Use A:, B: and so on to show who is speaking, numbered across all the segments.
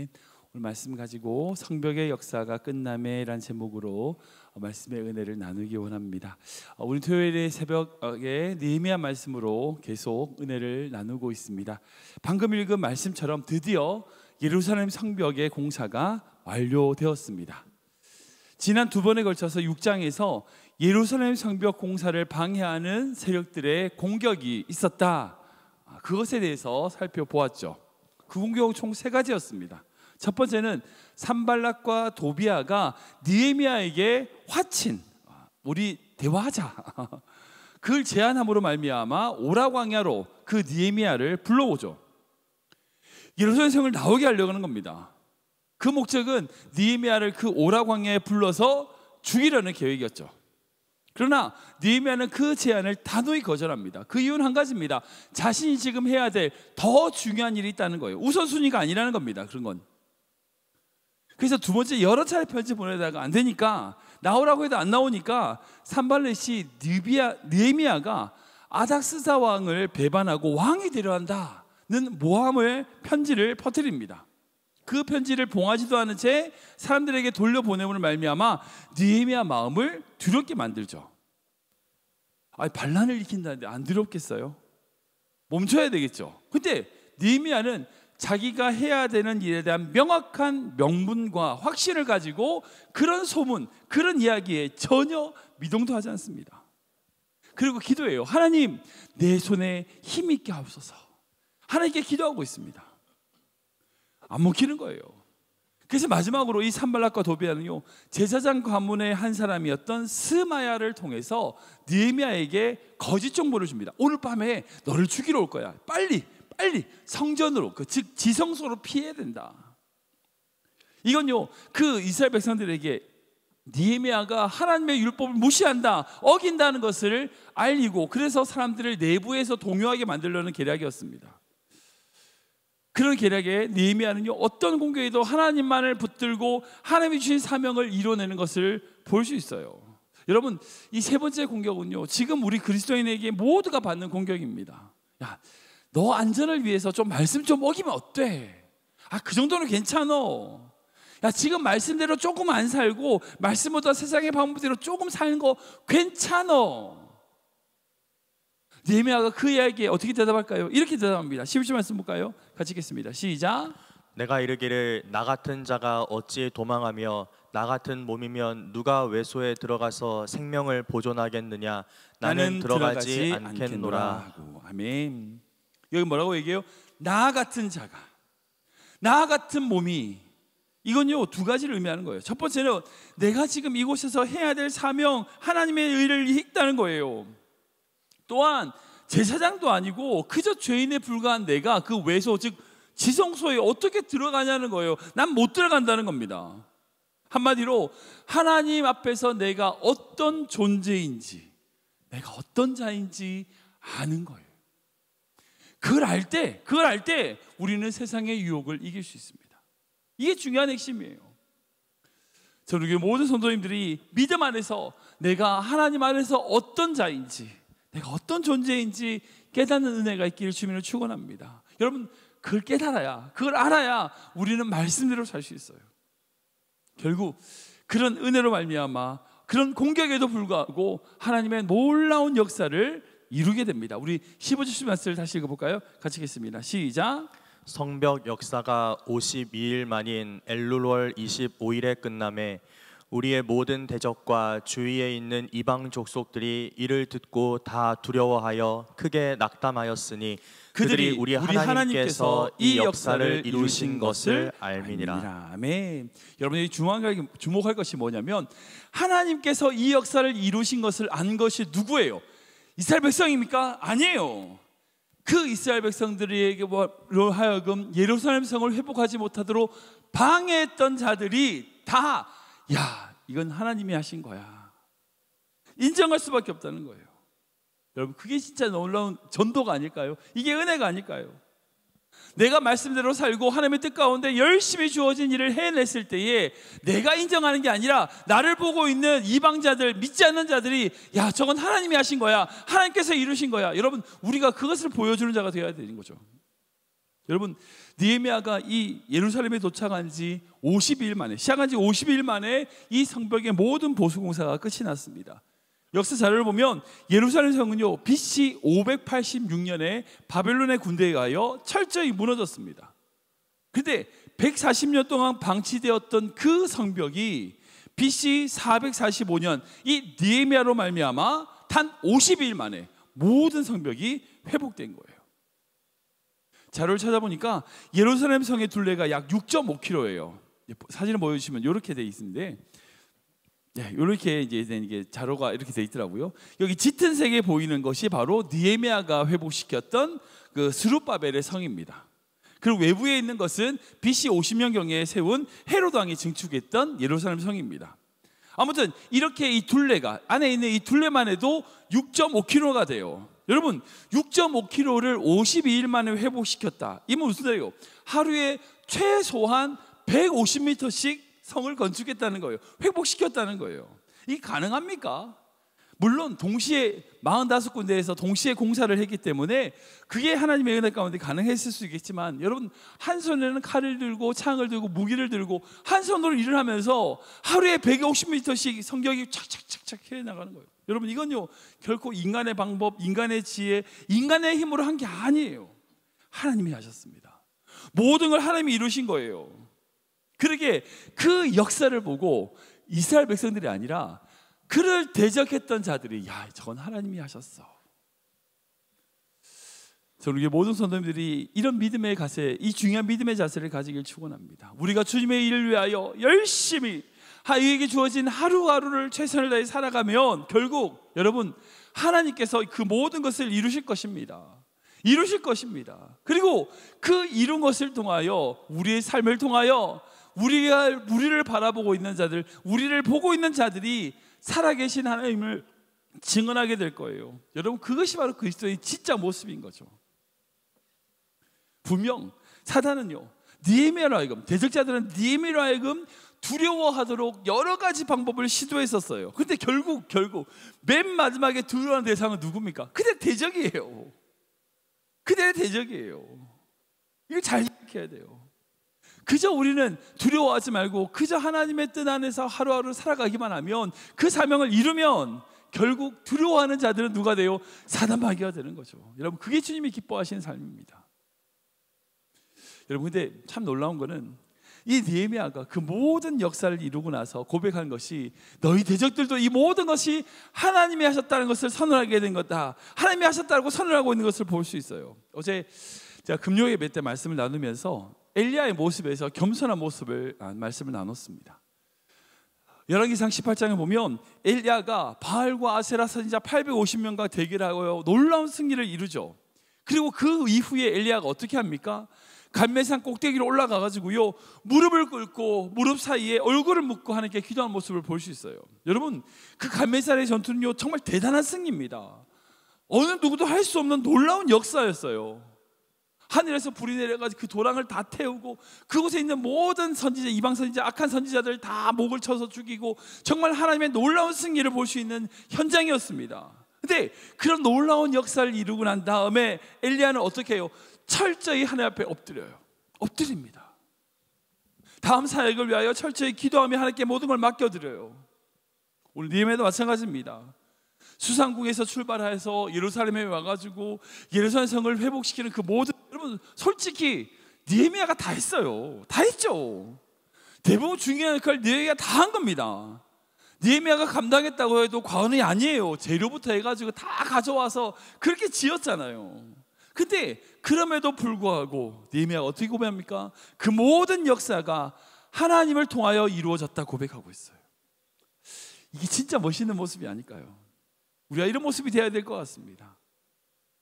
A: 아멘. 오늘 말씀 가지고 성벽의 역사가 끝남에란 제목으로 말씀의 은혜를 나누기 원합니다. 우리 토요일의 새벽에 느헤미야 말씀으로 계속 은혜를 나누고 있습니다. 방금 읽은 말씀처럼 드디어 예루살렘 성벽의 공사가 완료되었습니다. 지난 두 번에 걸쳐서 6장에서 예루살렘 성벽 공사를 방해하는 세력들의 공격이 있었다. 그것에 대해서 살펴보았죠. 그 공격은 총 세 가지였습니다. 첫 번째는 산발락과 도비아가 느헤미야에게 화친, 우리 대화하자, 그걸 제안함으로 말미암아 오라 광야로 그 느헤미야를 불러오죠. 예루살렘 성을 나오게 하려고 하는 겁니다. 그 목적은 느헤미야를 그 오라 광야에 불러서 죽이려는 계획이었죠. 그러나 느헤미야는 그 제안을 단호히 거절합니다. 그 이유는 한 가지입니다. 자신이 지금 해야 될 더 중요한 일이 있다는 거예요. 우선순위가 아니라는 겁니다. 그런 건. 그래서 두 번째, 여러 차례 편지 보내다가 안 되니까, 나오라고 해도 안 나오니까 산발렛이 느헤미야가 아닥스다 왕을 배반하고 왕이 되려 한다는 모함의 편지를 퍼뜨립니다. 그 편지를 봉하지도 않은 채 사람들에게 돌려보내므로 말미암아 느헤미야 마음을 두렵게 만들죠. 반란을 일으킨다는데 안 두렵겠어요? 멈춰야 되겠죠. 근데 느헤미야는 자기가 해야 되는 일에 대한 명확한 명분과 확신을 가지고 그런 소문, 그런 이야기에 전혀 미동도 하지 않습니다. 그리고 기도해요. 하나님, 내 손에 힘 있게 하옵소서. 하나님께 기도하고 있습니다. 안 먹히는 거예요. 그래서 마지막으로 이 산발락과 도비아는요, 제사장 가문의 한 사람이었던 스마야를 통해서 느헤미야에게 거짓 정보를 줍니다. 오늘 밤에 너를 죽이러 올 거야. 빨리 성전으로, 즉 지성소로 피해야 된다. 이건요, 그 이스라엘 백성들에게 느헤미야가 하나님의 율법을 무시한다, 어긴다는 것을 알리고, 그래서 사람들을 내부에서 동요하게 만들려는 계략이었습니다. 그런 계략에 느헤미야는요, 어떤 공격에도 하나님만을 붙들고 하나님이 주신 사명을 이뤄내는 것을 볼 수 있어요. 여러분, 이 세 번째 공격은요, 지금 우리 그리스도인에게 모두가 받는 공격입니다. 야, 너 안전을 위해서 좀 말씀 좀 어기면 어때? 그 정도는 괜찮어. 야, 지금 말씀대로 조금 안 살고 말씀보다 세상의 방법대로 조금 사는 거 괜찮어. 느헤미야가 그 이야기에 어떻게 대답할까요? 이렇게 대답합니다. 11절 말씀 볼까요? 같이 읽겠습니다. 시작.
B: 내가 이르기를 나 같은 자가 어찌 도망하며 나 같은 몸이면 누가 외소에 들어가서 생명을 보존하겠느냐. 나는 들어가지 않겠노라.
A: 아멘. 여기 뭐라고 얘기해요? 나 같은 자가, 나 같은 몸이. 이건요, 두 가지를 의미하는 거예요. 첫 번째는 내가 지금 이곳에서 해야 될 사명, 하나님의 의를 읽다는 거예요. 또한 제사장도 아니고 그저 죄인에 불과한 내가 그 외소, 즉 지성소에 어떻게 들어가냐는 거예요. 난 못 들어간다는 겁니다. 한마디로 하나님 앞에서 내가 어떤 존재인지, 내가 어떤 자인지 아는 거예요. 그걸 알 때 우리는 세상의 유혹을 이길 수 있습니다. 이게 중요한 핵심이에요. 저는 우리 모든 성도님들이 믿음 안에서 내가 하나님 안에서 어떤 자인지, 내가 어떤 존재인지 깨닫는 은혜가 있기를 주님을 축원합니다. 여러분, 그걸 깨달아야, 그걸 알아야 우리는 말씀대로 살 수 있어요. 결국 그런 은혜로 말미암아 그런 공격에도 불구하고 하나님의 놀라운 역사를 이루게 됩니다. 우리 15절 말씀을 다시 읽어볼까요? 같이 읽겠습니다. 시작.
B: 성벽 역사가 52일 만인 엘룰월 25일에 끝남에 우리의 모든 대적과 주위에 있는 이방 족속들이 이를 듣고 다 두려워하여 크게 낙담하였으니 그들이 우리 하나님께서 이 역사를 이루신 것을 알미니라.
A: 아멘. 여러분이 주목할 것이 뭐냐면, 하나님께서 이 역사를 이루신 것을 안 것이 누구예요? 이스라엘 백성입니까? 아니에요. 그 이스라엘 백성들에게로 하여금 예루살렘 성을 회복하지 못하도록 방해했던 자들이 다, 야, 이건 하나님이 하신 거야, 인정할 수밖에 없다는 거예요. 여러분, 그게 진짜 놀라운 전도가 아닐까요? 이게 은혜가 아닐까요? 내가 말씀대로 살고 하나님의 뜻 가운데 열심히 주어진 일을 해냈을 때에 내가 인정하는 게 아니라 나를 보고 있는 이방자들, 믿지 않는 자들이, 야, 저건 하나님이 하신 거야, 하나님께서 이루신 거야. 여러분, 우리가 그것을 보여주는 자가 되어야 되는 거죠. 여러분, 느헤미야가 이 예루살렘에 도착한 지 52일 만에, 시작한 지 52일 만에 이 성벽의 모든 보수 공사가 끝이 났습니다. 역사 자료를 보면 예루살렘 성은요, BC 586년에 바벨론의 군대에 의하여 철저히 무너졌습니다. 근데 140년 동안 방치되었던 그 성벽이 BC 445년 이 느헤미야로 말미암아 단 52일 만에 모든 성벽이 회복된 거예요. 자료를 찾아보니까 예루살렘 성의 둘레가 약 6.5km예요. 사진을 보여주시면 이렇게 돼 있는데, 이렇게 이게 자료가 이렇게 돼 있더라고요. 여기 짙은 색에 보이는 것이 바로 느헤미야가 회복시켰던 그 스룹바벨의 성입니다. 그리고 외부에 있는 것은 BC 50년경에 세운 헤롯 왕이 증축했던 예루살렘 성입니다. 아무튼 이렇게 이 둘레가, 안에 있는 이 둘레만 해도 6.5km가 돼요. 여러분, 6.5km를 52일 만에 회복시켰다. 이건 무슨 소리예요? 하루에 최소한 150m씩 성을 건축했다는 거예요. 회복시켰다는 거예요. 이게 가능합니까? 물론 동시에 45군데에서 동시에 공사를 했기 때문에 그게 하나님의 은혜 가운데 가능했을 수 있겠지만, 여러분, 한 손에는 칼을 들고 창을 들고 무기를 들고 한 손으로 일을 하면서 하루에 150m씩 성경이 착착착착 해나가는 거예요. 여러분, 이건요 결코 인간의 방법, 인간의 지혜, 인간의 힘으로 한 게 아니에요. 하나님이 하셨습니다. 모든 걸 하나님이 이루신 거예요. 그러게 그 역사를 보고 이스라엘 백성들이 아니라 그를 대적했던 자들이, 야, 저건 하나님이 하셨어. 저는 우리 모든 성도님들이 이런 믿음의 자세, 이 중요한 믿음의 자세를 가지길 축원합니다. 우리가 주님의 일을 위하여 열심히 우리에게 주어진 하루하루를 최선을 다해 살아가면 결국 여러분, 하나님께서 그 모든 것을 이루실 것입니다. 이루실 것입니다. 그리고 그 이룬 것을 통하여, 우리의 삶을 통하여 우리를 바라보고 있는 자들, 우리를 보고 있는 자들이 살아계신 하나님을 증언하게 될 거예요. 여러분, 그것이 바로 그리스도의 진짜 모습인 거죠. 분명 사단은요, 느헤미야로 하여금, 대적자들은 느헤미야로 하여금 두려워하도록 여러 가지 방법을 시도했었어요. 근데 결국 맨 마지막에 두려워하는 대상은 누굽니까? 그대 대적이에요. 그대의 대적이에요. 이거 잘 기억해야 돼요. 그저 우리는 두려워하지 말고 그저 하나님의 뜻 안에서 하루하루 살아가기만 하면, 그 사명을 이루면 결국 두려워하는 자들은 누가 돼요? 사단마귀가 되는 거죠. 여러분, 그게 주님이 기뻐하시는 삶입니다. 여러분, 근데 참 놀라운 거는 이 느헤미야가 그 모든 역사를 이루고 나서 고백한 것이, 너희 대적들도 이 모든 것이 하나님이 하셨다는 것을 선언하게 된 거다, 하나님이 하셨다고 선언하고 있는 것을 볼 수 있어요. 어제 제가 금요 예배 때 말씀을 나누면서 엘리야의 모습에서 겸손한 모습을 말씀을 나눴습니다. 열왕기상 18장에 보면 엘리야가 바알과 아세라 선지자 850명과 대결하여 놀라운 승리를 이루죠. 그리고 그 이후에 엘리야가 어떻게 합니까? 갈멜산 꼭대기로 올라가가지고요, 무릎을 꿇고 무릎 사이에 얼굴을 묻고 하나님께 기도하는 모습을 볼 수 있어요. 여러분, 그 갈멜산의 전투는요 정말 대단한 승리입니다. 어느 누구도 할 수 없는 놀라운 역사였어요. 하늘에서 불이 내려가지고 그 도랑을 다 태우고 그곳에 있는 모든 선지자, 이방 선지자, 악한 선지자들 다 목을 쳐서 죽이고, 정말 하나님의 놀라운 승리를 볼 수 있는 현장이었습니다. 근데 그런 놀라운 역사를 이루고 난 다음에 엘리야는 어떻게 해요? 철저히 하나님 앞에 엎드립니다. 다음 사역을 위하여 철저히 기도하며 하나님께 모든 걸 맡겨드려요. 오늘 느헤미야도 마찬가지입니다. 수상궁에서 출발해서 예루살렘에 와가지고 예루살렘 성을 회복시키는 그 모든, 여러분 솔직히 느헤미야가 다 했어요. 다 했죠. 대부분 중요한 역할을 느헤미야가 다 한 겁니다. 느헤미야가 감당했다고 해도 과언이 아니에요. 재료부터 해가지고 다 가져와서 그렇게 지었잖아요. 근데 그럼에도 불구하고 느헤미야가 어떻게 고백합니까? 그 모든 역사가 하나님을 통하여 이루어졌다 고백하고 있어요. 이게 진짜 멋있는 모습이 아닐까요? 우리가 이런 모습이 되어야 될 것 같습니다.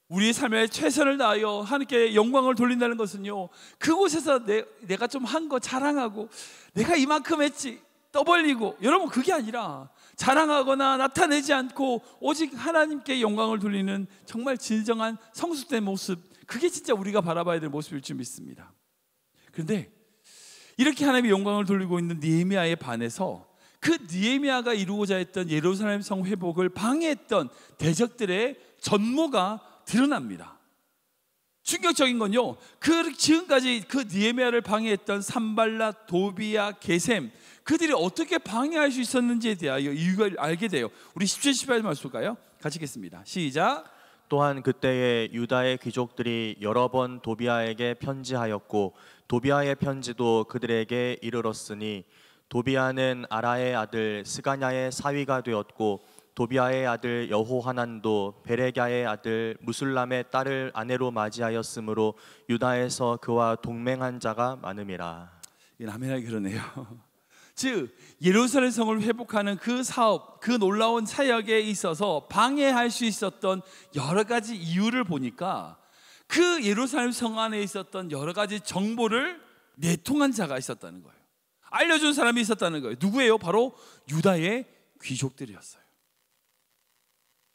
A: 우리의 삶에 최선을 다하여 하나님께 영광을 돌린다는 것은요, 그곳에서 내가 좀 한 거 자랑하고 내가 이만큼 했지 떠벌리고, 여러분 그게 아니라 자랑하거나 나타내지 않고 오직 하나님께 영광을 돌리는 정말 진정한 성숙된 모습, 그게 진짜 우리가 바라봐야 될 모습일 줄 믿습니다. 그런데 이렇게 하나님의 영광을 돌리고 있는 느헤미야에 반해서 그 느헤미야가 이루고자 했던 예루살렘 성 회복을 방해했던 대적들의 전모가 드러납니다. 충격적인 건요, 그 지금까지 그 느헤미야를 방해했던 산발랏, 도비야, 게셈, 그들이 어떻게 방해할 수 있었는지에 대한 이유를 알게 돼요. 우리 17, 18절 말씀 볼까요? 같이 읽겠습니다. 시작.
B: 또한 그때에 유다의 귀족들이 여러 번 도비아에게 편지하였고 도비아의 편지도 그들에게 이르렀으니 도비아는 아라의 아들 스가냐의 사위가 되었고 도비아의 아들 여호하난도 베레갸의 아들 무술람의 딸을 아내로 맞이하였으므로 유다에서 그와 동맹한 자가 많음이라.
A: 아멘하기 그러네요. 즉 예루살렘 성을 회복하는 그 사업, 그 놀라운 사역에 있어서 방해할 수 있었던 여러 가지 이유를 보니까 그 예루살렘 성 안에 있었던 여러 가지 정보를 내통한 자가 있었다는 거예요. 알려준 사람이 있었다는 거예요. 누구예요? 바로 유다의 귀족들이었어요.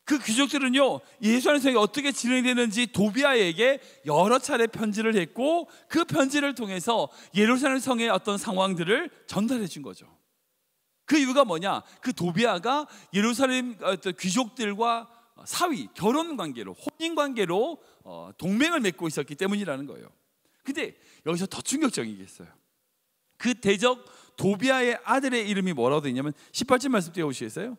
A: 그 귀족들은요, 예루살렘 성이 어떻게 진행되는지 도비아에게 여러 차례 편지를 했고 그 편지를 통해서 예루살렘 성의 어떤 상황들을 전달해 준 거죠. 그 이유가 뭐냐? 그 도비아가 예루살렘 귀족들과 사위, 결혼 관계로, 혼인 관계로 동맹을 맺고 있었기 때문이라는 거예요. 근데 여기서 더 충격적인 게 있어요. 그 대적 도비아의 아들의 이름이 뭐라고 되어 있냐면 18절 말씀 띄워주시겠어요?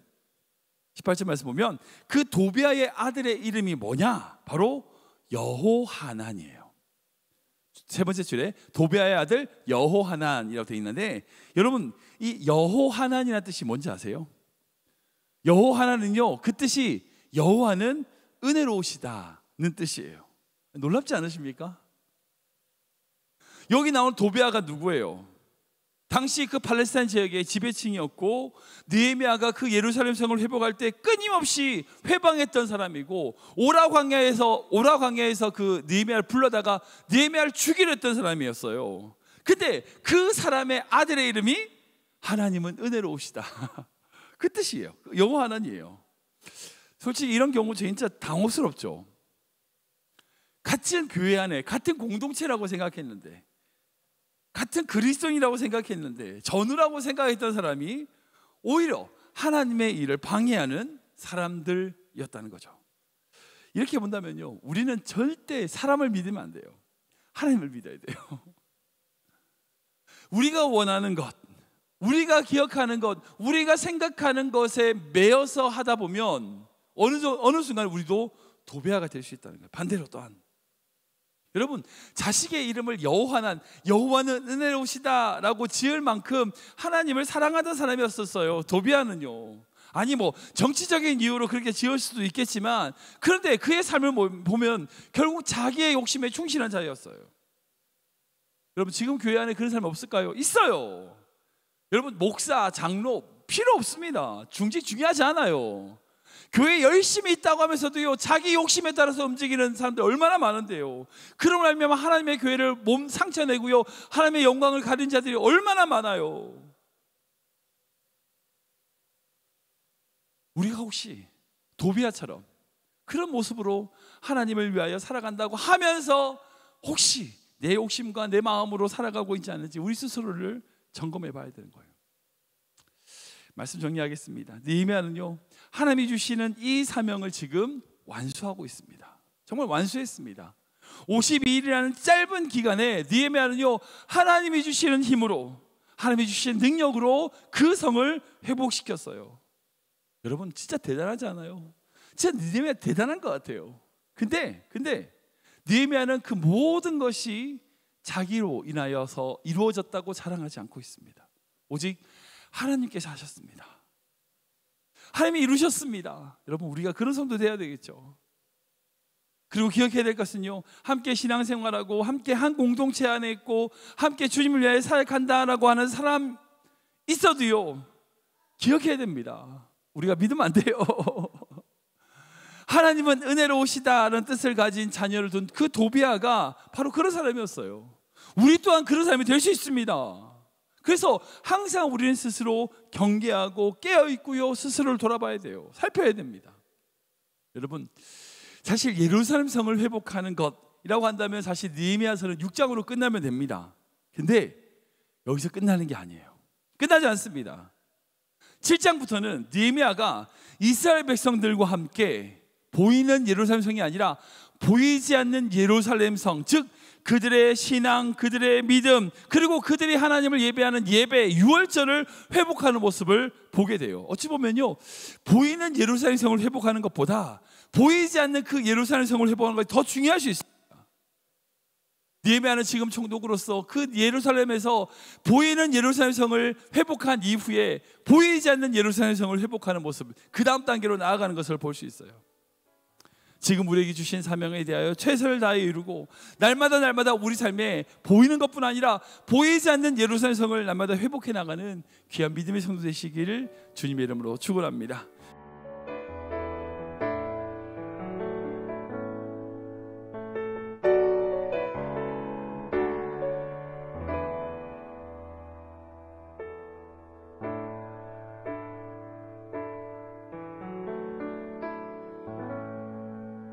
A: 18절 말씀 보면 그 도비아의 아들의 이름이 뭐냐? 바로 여호하난이에요. 세 번째 줄에 도비아의 아들 여호하난이라고 되어 있는데, 여러분 이 여호하난이라는 뜻이 뭔지 아세요? 여호하난은요, 그 뜻이 여호와는 은혜로우시다는 뜻이에요. 놀랍지 않으십니까? 여기 나온 도비아가 누구예요? 당시 그 팔레스타인 지역의 지배층이었고 느헤미야가 그 예루살렘 성을 회복할 때 끊임없이 회방했던 사람이고 오라 광야에서 그 느헤미야를 불러다가 느헤미야를 죽이려 했던 사람이었어요. 근데 그 사람의 아들의 이름이 하나님은 은혜로우시다 그 뜻이에요. 여호와 하나님이에요. 솔직히 이런 경우 진짜 당혹스럽죠. 같은 교회 안에 같은 공동체라고 생각했는데, 같은 그리스도인이라고 생각했는데, 전우라고 생각했던 사람이 오히려 하나님의 일을 방해하는 사람들이었다는 거죠. 이렇게 본다면요, 우리는 절대 사람을 믿으면 안 돼요. 하나님을 믿어야 돼요. 우리가 원하는 것, 우리가 기억하는 것, 우리가 생각하는 것에 매여서 하다 보면 어느 순간 우리도 도배아가 될 수 있다는 거예요. 반대로 또한 여러분, 자식의 이름을 여호와는 은혜로우시다라고 지을 만큼 하나님을 사랑하던 사람이었었어요. 도비아는요. 아니 뭐 정치적인 이유로 그렇게 지을 수도 있겠지만, 그런데 그의 삶을 보면 결국 자기의 욕심에 충실한 자였어요. 여러분, 지금 교회 안에 그런 사람 없을까요? 있어요. 여러분, 목사, 장로 필요 없습니다. 중직 중요하지 않아요. 교회 열심히 있다고 하면서도요, 자기 욕심에 따라서 움직이는 사람들 얼마나 많은데요. 그러고 나면 하나님의 교회를 몸 상처내고요, 하나님의 영광을 가린 자들이 얼마나 많아요. 우리가 혹시 도비아처럼 그런 모습으로 하나님을 위하여 살아간다고 하면서 혹시 내 욕심과 내 마음으로 살아가고 있지 않은지 우리 스스로를 점검해 봐야 되는 거예요. 말씀 정리하겠습니다. 느헤미야는요, 하나님이 주시는 이 사명을 지금 완수하고 있습니다. 정말 완수했습니다. 52일이라는 짧은 기간에 느헤미야는요, 하나님이 주시는 힘으로, 하나님이 주시는 능력으로 그 성을 회복시켰어요. 여러분, 진짜 대단하지 않아요? 진짜 느헤미야 대단한 것 같아요. 근데 느헤미야는 그 모든 것이 자기로 인하여서 이루어졌다고 자랑하지 않고 있습니다. 오직 하나님께서 하셨습니다. 하나님이 이루셨습니다. 여러분, 우리가 그런 성도 돼야 되겠죠. 그리고 기억해야 될 것은요, 함께 신앙생활하고 함께 한 공동체 안에 있고 함께 주님을 위하여 사역한다라고 하는 사람 있어도요, 기억해야 됩니다. 우리가 믿으면 안 돼요. 하나님은 은혜로우시다라는 뜻을 가진 자녀를 둔 그 도비아가 바로 그런 사람이었어요. 우리 또한 그런 사람이 될 수 있습니다. 그래서 항상 우리는 스스로 경계하고 깨어있고요, 스스로를 돌아봐야 돼요. 살펴야 됩니다. 여러분, 사실 예루살렘 성을 회복하는 것이라고 한다면 사실 느헤미야서는 6장으로 끝나면 됩니다. 근데 여기서 끝나는 게 아니에요. 끝나지 않습니다. 7장부터는 느헤미야가 이스라엘 백성들과 함께 보이는 예루살렘 성이 아니라 보이지 않는 예루살렘 성, 즉 그들의 신앙, 그들의 믿음, 그리고 그들이 하나님을 예배하는 예배 유월절을 회복하는 모습을 보게 돼요. 어찌 보면요, 보이는 예루살렘 성을 회복하는 것보다 보이지 않는 그 예루살렘 성을 회복하는 것이 더 중요할 수 있습니다. 느헤미야는 지금 총독으로서 그 예루살렘에서 보이는 예루살렘 성을 회복한 이후에 보이지 않는 예루살렘 성을 회복하는 모습, 그 다음 단계로 나아가는 것을 볼 수 있어요. 지금 우리에게 주신 사명에 대하여 최선을 다해 이루고 날마다 우리 삶에 보이는 것뿐 아니라 보이지 않는 예루살렘 성을 날마다 회복해 나가는 귀한 믿음의 성도 되시기를 주님의 이름으로 축원합니다.